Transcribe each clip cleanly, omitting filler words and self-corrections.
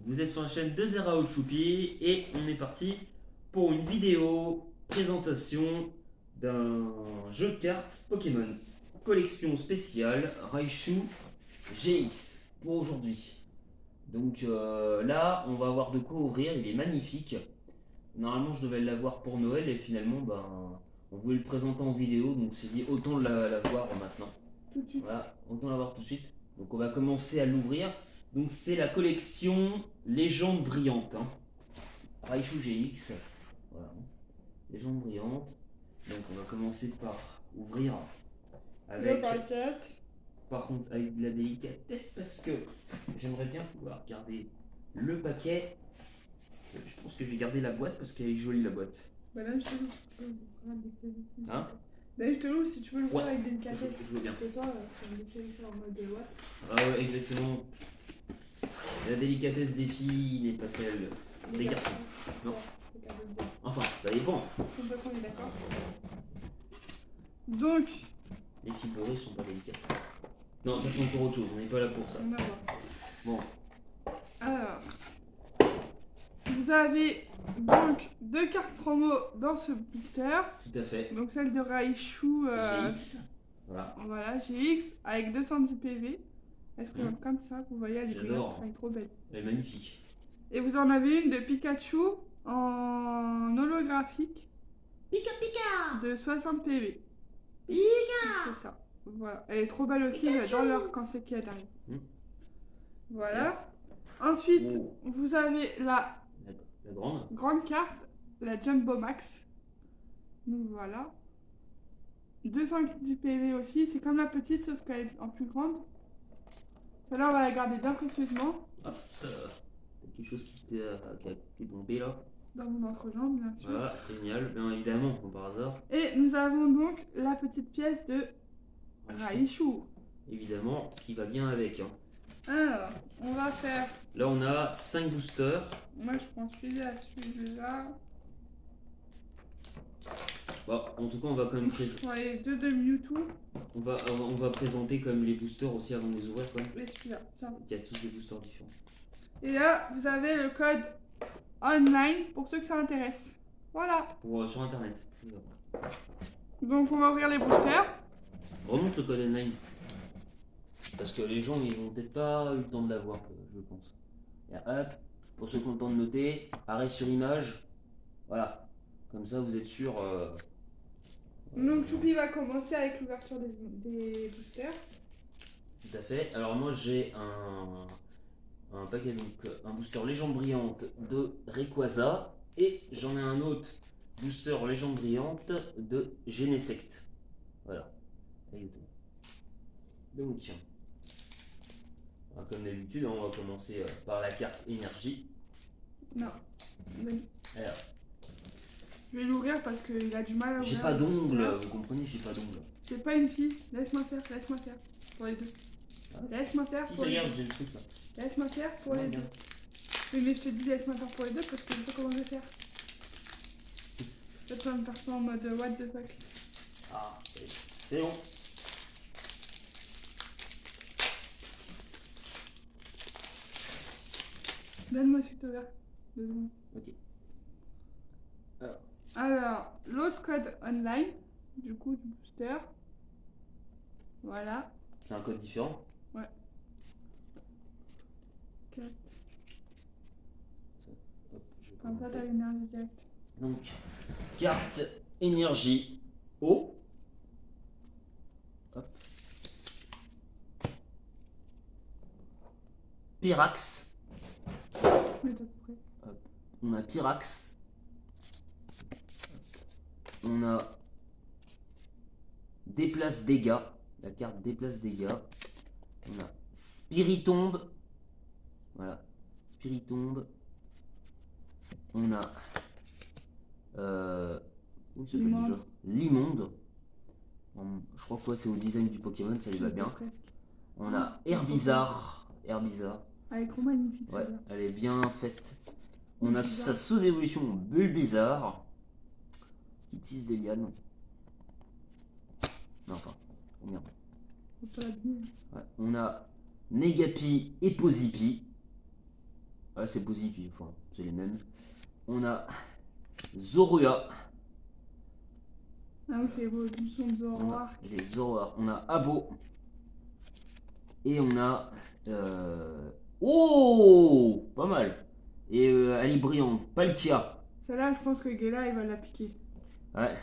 Vous êtes sur la chaîne de Zeraout Choupi et on est parti pour une vidéo présentation d'un jeu de cartes Pokémon collection spéciale Raichu GX pour aujourd'hui. Donc là, on va avoir de quoi ouvrir, il est magnifique. Normalement, je devais l'avoir pour Noël et finalement, on voulait le présenter en vidéo, donc c'est dit autant la voir maintenant. Tout de suite. Voilà, autant l'avoir tout de suite. Donc on va commencer à l'ouvrir. Donc c'est la collection Légende brillante. Raichu GX. Voilà. Légende brillante. Donc on va commencer par ouvrir avec. Le paquet. Par contre avec de la délicatesse parce que j'aimerais bien pouvoir garder le paquet. Je pense que je vais garder la boîte parce qu'elle est jolie la boîte. Bah là, je te l'ouvre si tu veux l'ouvrir avec délicatesse. Hein? Là, je te l'ouvre si tu veux l'ouvrir Ouais. avec délicatesse. Je veux bien. Parce que toi, tu vas me déchirer ça en mode de what? Ah ouais, exactement. La délicatesse des filles n'est pas celle des garçons. Non. Ouais, c'est cadeau de bien. Enfin, ça dépend. De toute façon, on est d'accord. Donc, Les filles beurrées sont pas délicates. Non, ça c'est encore autre chose, on n'est pas là pour ça. on va voir. Bon, Alors, vous avez donc 2 cartes promo dans ce blister. tout à fait. Donc celle de Raichu GX. Voilà. voilà, GX avec 210 PV. Elle se présente comme ça, vous voyez, elle est J'adore. brillante, elle est trop belle. Elle est magnifique. Et vous en avez une de Pikachu en holographique Pika pika. de 60 PV. Pika. C'est ça. Voilà, elle est trop belle aussi, j'adore l'heure quand c'est qu'elle arrive. Voilà. Ensuite, Oh. vous avez la La grande. grande carte, la Jumbo Max. Donc voilà. 210 PV aussi, c'est comme la petite sauf qu'elle est en plus grande. Celle-là, on va la garder bien précieusement Hop. Quelque chose qui est tombé là. dans mon entrejambe, bien sûr. Voilà, génial, bien évidemment, comme par hasard. Et nous avons donc la petite pièce de Raichu. Évidemment, qui va bien avec. Hein. Alors, on va faire. Là, on a 5 boosters. Moi, je prends celui-là. Bon, en tout cas, on va quand même présenter. Je prends les deux de Mewtwo On va présenter comme les boosters aussi avant de les ouvrir. Quoi. et celui-là. Tiens. Il y a tous des boosters différents. Et là, vous avez le code online pour ceux que ça intéresse. Voilà. Pour, sur internet. Donc, on va ouvrir les boosters. Remonte le code online. Parce que les gens, ils n'ont peut-être pas eu le temps de l'avoir, je pense. Et hop, pour ceux qui ont le temps de noter, arrêt sur image. Voilà. Comme ça, vous êtes sûr. Donc, Choupi va commencer avec l'ouverture des boosters. Tout à fait. Alors, moi, j'ai un paquet, donc un booster Légende brillante de Rayquaza. Et j'en ai un autre booster Légende brillante de Genesect. Voilà. Exactement. Donc, comme d'habitude, on va commencer par la carte énergie. Non. Oui. Alors, Je vais l'ouvrir parce qu'il a du mal à ouvrir. j'ai pas le d'ongles, booster. vous comprenez, j'ai pas d'ongles. C'est pas une fille. Laisse-moi faire pour les deux. Ah. Laisse-moi faire Si, pour ça les regarde, deux. j'ai le truc là. Laisse-moi faire pour Ouais, les bien. deux. Oui, mais je te dis laisse-moi faire pour les deux parce que je sais pas comment je vais faire. Toi, tu vas me faire ça en mode what the fuck. Ah, c'est bon. Donne-moi celui que ouvert. 2 secondes. Ok. Alors, l'autre code online, du coup, du booster. Voilà. C'est un code différent. 4. Hop, je vais Comme ça, commencer. t'as l'énergie directe. Donc, carte énergie eau. Hop. Pyrax. Mets-toi prêt. On a Pyrax. On a Déplace dégâts. La carte déplace dégâts. On a Spiritombe. Voilà. Spiritombe. On a. Comment il s'appelle Limonde. déjà Limonde. Je crois que ouais, c'est au design du Pokémon, ça lui va bien. Presque. On a Herbizarre. Herbizarre. Elle est trop magnifique, Ouais, celle-là. elle est bien faite. On a Bulbizarre. sa sous-évolution Bulbizarre qui tisse des lianes. Non, enfin, oh merde. Faut pas l'abîmer. Ouais. On a Negapi et Posipi. Ah, c'est positif, enfin, c'est les mêmes. On a Zorua. Ah oui, c'est l'évolution de Zoroark. Les Zoroark. On a Abo. Et on a. Oh, pas mal. Et Ali Brillante, Palkia. Celle-là, je pense que Gela, il va la piquer. Ouais.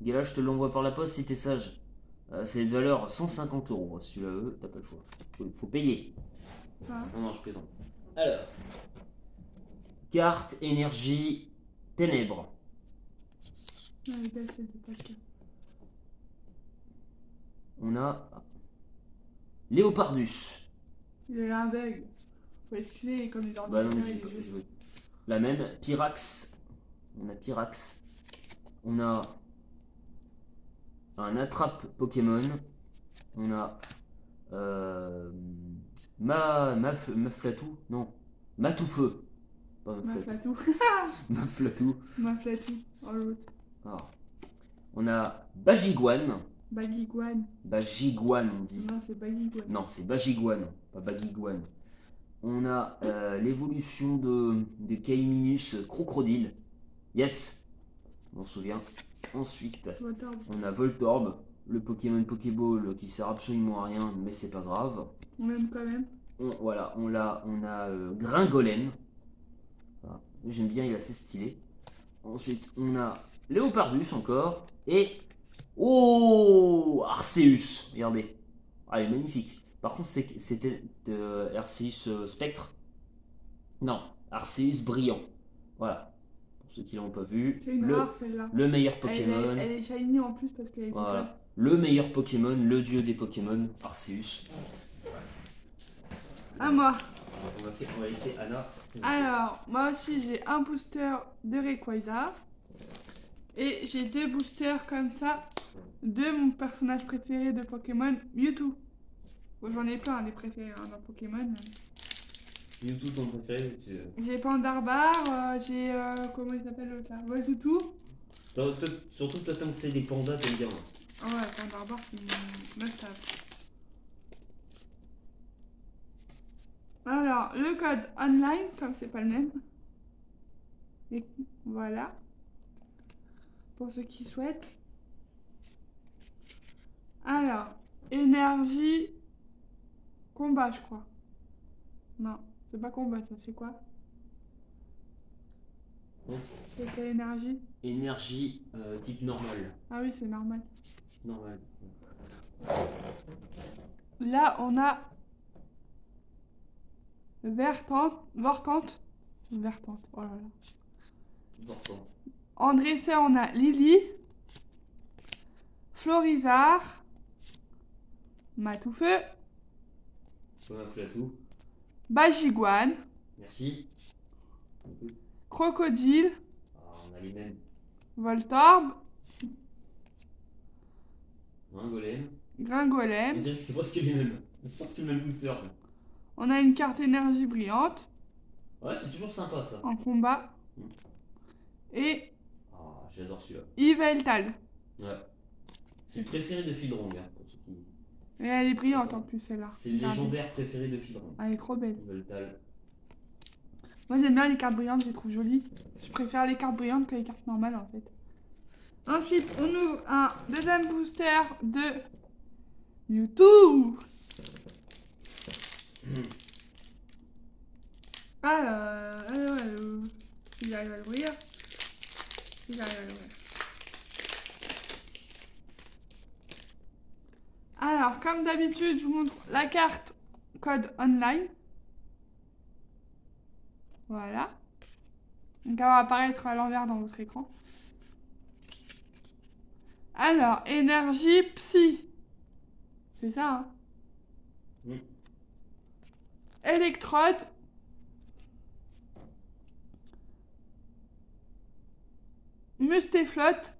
Gala, je te l'envoie par la poste si t'es sage. C'est de valeur 150 euros. Si tu la veux, t'as pas le choix. Faut payer. Ça. Non, je plaisante. Alors. Carte, énergie, ténèbres. Non, les gars, c'est de Palkia. On a Léopardus. Il a un bug. Faut excuser, comme les Bah non, ordinateurs mais et j'ai les jeux. joué. La même. Pyrax. On a Pyrax. On a un attrape Pokémon. On a Maflatou. Non. Matoufeu. Pas Maflatou. Maflatou. Maflatou. Maflatou. Oh l'autre. Alors, on a Bagiguan. Bagiguan. Bagiguan, on dit. Non, c'est Bagiguan. Non, c'est Bagiguan, pas Bagiguan. On a l'évolution de Kaiminus Crocodile. Yes, on s'en souvient. Ensuite, Voltorb. on a Voltorb, le Pokémon Pokéball qui sert absolument à rien, mais c'est pas grave. On l'aime quand même. Voilà, on a Gringolem. Voilà. J'aime bien, il est assez stylé. Ensuite, on a Léopardus encore. Et. Oh, Arceus. Regardez. Ah, elle est magnifique. Par contre, c'était Arceus Spectre. Non, Arceus Brillant. Voilà. Pour ceux qui l'ont pas vu. C'est une rare celle-là. Le meilleur Pokémon. Elle est shiny en plus parce qu'elle est Voilà. Le meilleur Pokémon, le dieu des Pokémon, Arceus. À moi. On va laisser Anna. Alors, moi aussi j'ai un booster de Rayquaza. Et j'ai deux boosters comme ça de mon personnage préféré de Pokémon, Mewtwo. Bon, j'en ai plein des préférés hein, dans Pokémon. Mewtwo ton préféré J'ai Pandarbar, j'ai comment il s'appelle l'autre là, Voltoutou. Surtout toi tant que c'est des pandas, t'aimes bien. Ah ouais, Pandarbar c'est une must-have. Alors, le code online, comme c'est pas le même. Et voilà. Pour ceux qui souhaitent. Alors, énergie combat, je crois. Non, c'est pas combat, ça, c'est quoi? C'est quelle énergie? Énergie type normal. Ah oui, c'est normal. Normal. Là, on a Vortante, oh là là. Important. En dresseur, on a Lily, Florizard, Matoufeu, Maflatou. Bagiguan, Merci. Crocodile, Ah, on a les mêmes. Voltorb, Gringolem. On Gringolem. dirait que c'est presque les mêmes. C'est presque le même booster. Ça. On a une carte énergie brillante Ouais, c'est toujours sympa ça. en combat. Et Ah, j'adore celui-là. Yveltal. Ouais. C'est le préféré de Fildrong, hein, pour ceux qui. Et elle est brillante en plus, celle-là. C'est le légendaire préféré de Fildrong. Elle est trop belle. Yveltal. Moi j'aime bien les cartes brillantes, je les trouve jolies. Je préfère les cartes brillantes que les cartes normales en fait. Ensuite, on ouvre un deuxième booster de Mewtwo. Alors, si j'arrive à l'ouvrir. Si j'arrive à l'ouvrir. Alors, comme d'habitude, je vous montre la carte code online. Voilà. Donc, elle va apparaître à l'envers dans votre écran. Alors, énergie psy. C'est ça, hein? Électrode. Mustéflotte.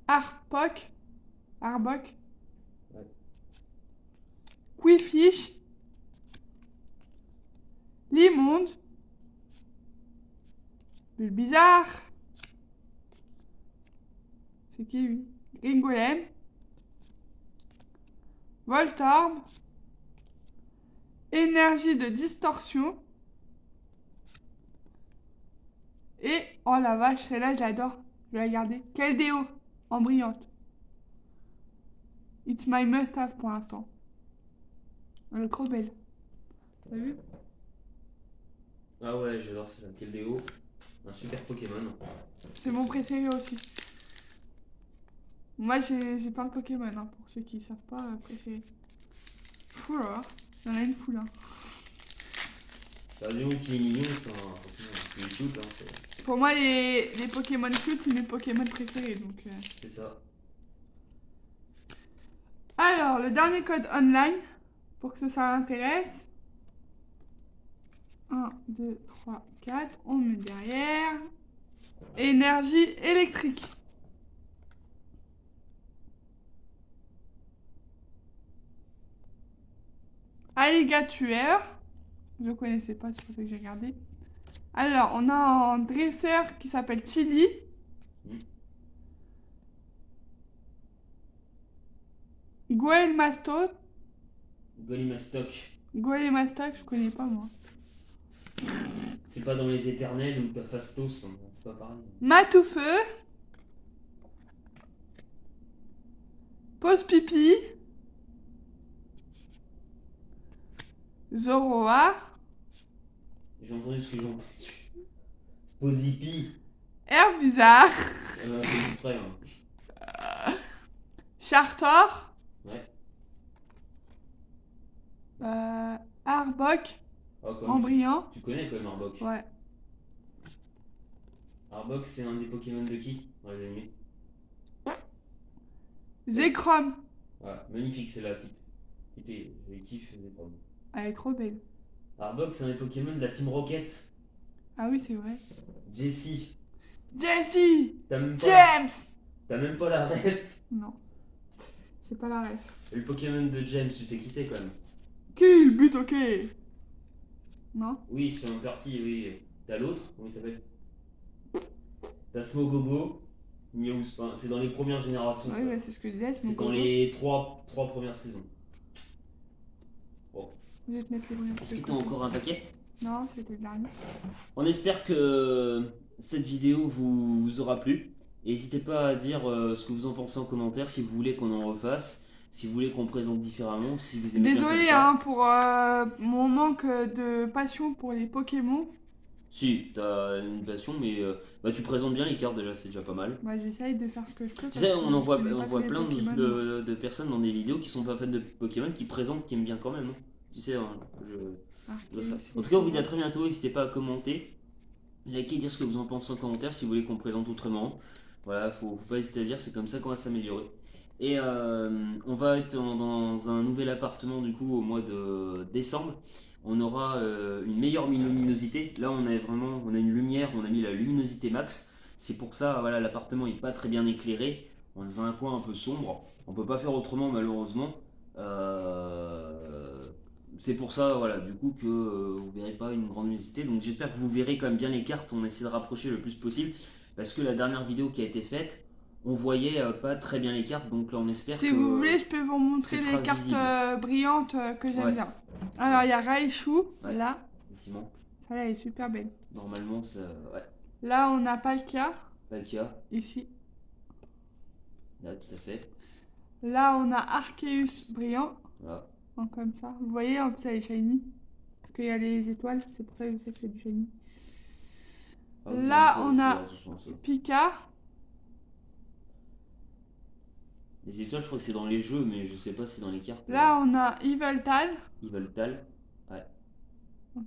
Arbok. Ouais. Quifish. Limonde. Bulbizarre. C'est qui lui? Gringolem. Voltorb. Et énergie de distorsion. Et, oh la vache, celle-là, j'adore. Je vais la garder. Keldeo, en brillante. It's my must-have pour l'instant. Elle est trop belle. T'as vu? Ah ouais, j'adore celle-là. Keldeo, un super Pokémon. C'est mon préféré aussi. Moi, j'ai plein de Pokémon, hein, pour ceux qui savent pas préférer. Fou là, il y en a une foule. Hein. Bah, Léon qui est mignon, c'est un Pokémon qui est cute. Hein, pour moi, les Pokémon cute, c'est mes Pokémon préférés. Donc, c'est ça. Alors, le dernier code online, pour que ça intéresse. 1, 2, 3, 4. On met derrière. Énergie électrique. Alligatueur. Je connaissais pas, c'est pour ça que j'ai regardé. Alors, on a un dresseur qui s'appelle Chili. Goelmastoc. Goelmastoc, je connais pas moi. C'est pas dans les éternels ou t'as Fastos, hein, c'est pas pareil. Matoufeu. Pause pipi. Zoroa. J'ai entendu ce que j'ai entendu. Posipi. Herbizarre. C'est exprès, hein. Chartor. Ouais. Arbok. Oh, En brillant. Tu connais quand même Arbok. Ouais. Arbok, c'est un des Pokémon de qui dans les animés? Zekrom. Ouais, magnifique, c'est la type. Typée, je les kiffe, Zekrom. Elle est trop belle. Arbok, c'est un des Pokémon de la Team Rocket. Ah oui, c'est vrai. Jessie. Jessie. T'as même pas James. T'as même pas la ref. Non. C'est pas la ref. Le Pokémon de James, tu sais qui c'est quand même? Kill, but, ok. Non? Oui, c'est un parti, oui. T'as l'autre, comment il s'appelle? T'as Smogogo, News. Enfin, c'est dans les premières générations. Oui, ouais, c'est ce que je disais. C'est dans les trois premières saisons. Bon. Je vais te mettre les brillants. Est-ce que t'as encore un paquet? Non, c'était le dernier. On espère que cette vidéo vous aura plu. N'hésitez pas à dire ce que vous en pensez en commentaire, si vous voulez qu'on en refasse, si vous voulez qu'on présente différemment, si vous aimez bien comme Désolé ça. hein, pour mon manque de passion pour les Pokémon. Si, t'as une passion, mais bah, tu présentes bien les cartes déjà, c'est déjà pas mal. Bah, j'essaye de faire ce que je peux. Tu sais, on voit plein plein de personnes dans des vidéos qui sont pas fans de Pokémon, qui présentent, qui aiment bien quand même. Hein. Tu sais, hein, je vois ça. En tout cas, on vous dit à très bientôt, n'hésitez pas à commenter, liker, dire ce que vous en pensez en commentaire si vous voulez qu'on présente autrement. Voilà, faut pas hésiter à dire, c'est comme ça qu'on va s'améliorer. Et on va être dans un nouvel appartement du coup au mois de décembre. On aura une meilleure luminosité. Là, on a une lumière, on a mis la luminosité max. C'est pour ça, voilà, l'appartement est pas très bien éclairé. On est dans un coin un peu sombre. On peut pas faire autrement malheureusement. C'est pour ça, voilà, du coup que vous verrez pas une grande luminosité. Donc j'espère que vous verrez quand même bien les cartes. On essaie de rapprocher le plus possible parce que la dernière vidéo qui a été faite, on voyait pas très bien les cartes. Donc là, on espère que si vous voulez, je peux vous montrer les cartes brillantes que j'aime bien. Alors il y a Raichu, là. Effectivement. Celle-là elle est super belle. Normalement, ça. Ouais. Là, on a Palkia. Palkia. Ici. Là, tout à fait. Là, on a Arceus brillant. Voilà. Comme ça. Vous voyez, en plus, elle est shiny. Parce qu'il y a les étoiles, c'est pour ça que je sais que c'est du shiny. Ah, là, on a Pika. Les étoiles, je crois que c'est dans les jeux, mais je sais pas si c'est dans les cartes. Là, on a Yveltal. Yveltal, ouais.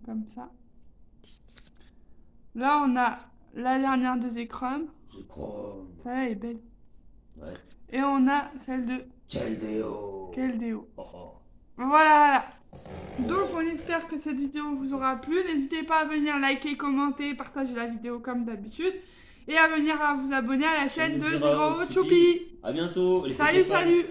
Comme ça. Là, on a la dernière de Zekrom. Zekrom. Celle-là, elle est belle. Ouais. Et on a celle de Keldeo. Oh. Voilà. Donc, on espère que cette vidéo vous aura plu. N'hésitez pas à venir liker, commenter, partager la vidéo comme d'habitude. Et à venir à vous abonner à la chaîne de Zero Choupi. À bientôt. Salut.